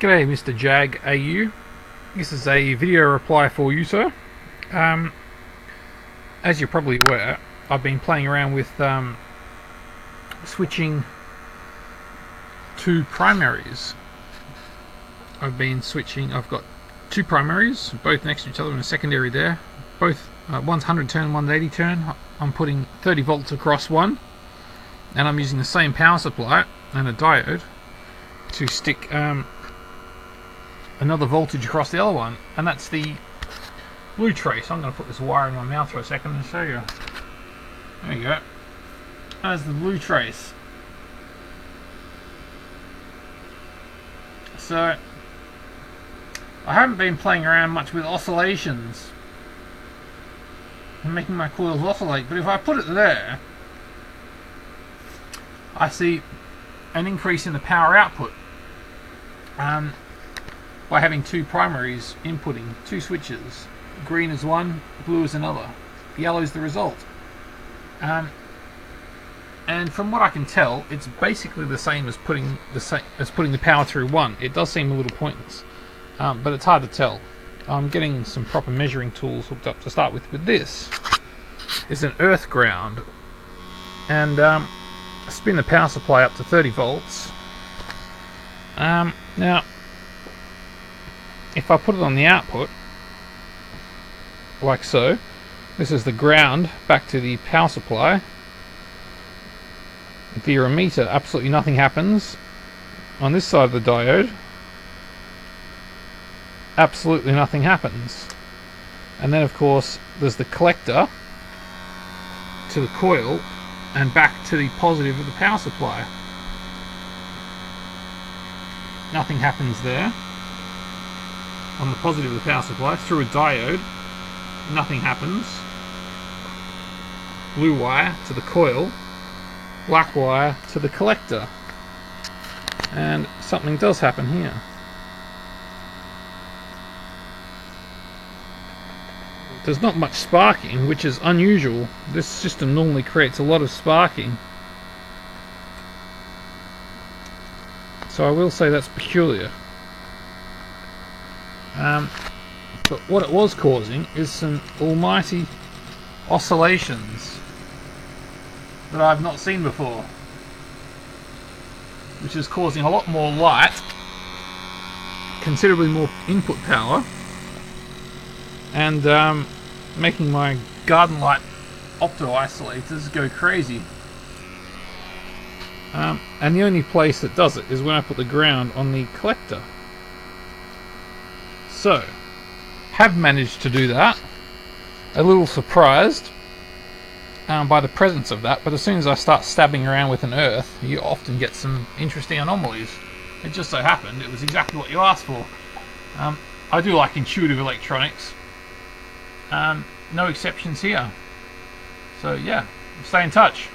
G'day Mr. JagAU. This is a video reply for you, sir. As you're probably aware, I've been playing around with switching two primaries. I've got two primaries, both next to each other, and a secondary there. Both, one's 100 turn, one's 80 turn. I'm putting 30 volts across one, and I'm using the same power supply and a diode to stick another voltage across the other one, and that's the blue trace. I'm going to put this wire in my mouth for a second and show you. There you go. That's the blue trace. So I haven't been playing around much with oscillations and making my coils oscillate, but if I put it there, I see an increase in the power output by having two primaries inputting two switches. Green is one, blue is another. Yellow is the result. And from what I can tell, it's basically the same as putting the power through one. It does seem a little pointless, but it's hard to tell. I'm getting some proper measuring tools hooked up to start with. But this is an earth ground, and spin the power supply up to 30 volts. Now, if I put it on the output, like so, this is the ground back to the power supply. Via a meter, absolutely nothing happens. On this side of the diode, absolutely nothing happens. And then of course there's the collector to the coil and back to the positive of the power supply. Nothing happens there. On the positive of the power supply through a diode, nothing happens. Blue wire to the coil, black wire to the collector, and something does happen here. There's not much sparking, which is unusual. This system normally creates a lot of sparking, so I will say that's peculiar. But what it was causing is some almighty oscillations that I've not seen before, which is causing a lot more light, considerably more input power, and making my garden light opto-isolators go crazy. And the only place that does it is when I put the ground on the collector. So, have managed to do that. A little surprised by the presence of that, but as soon as I start stabbing around with an earth, you often get some interesting anomalies. It just so happened it was exactly what you asked for. I do like intuitive electronics. No exceptions here. So yeah, stay in touch.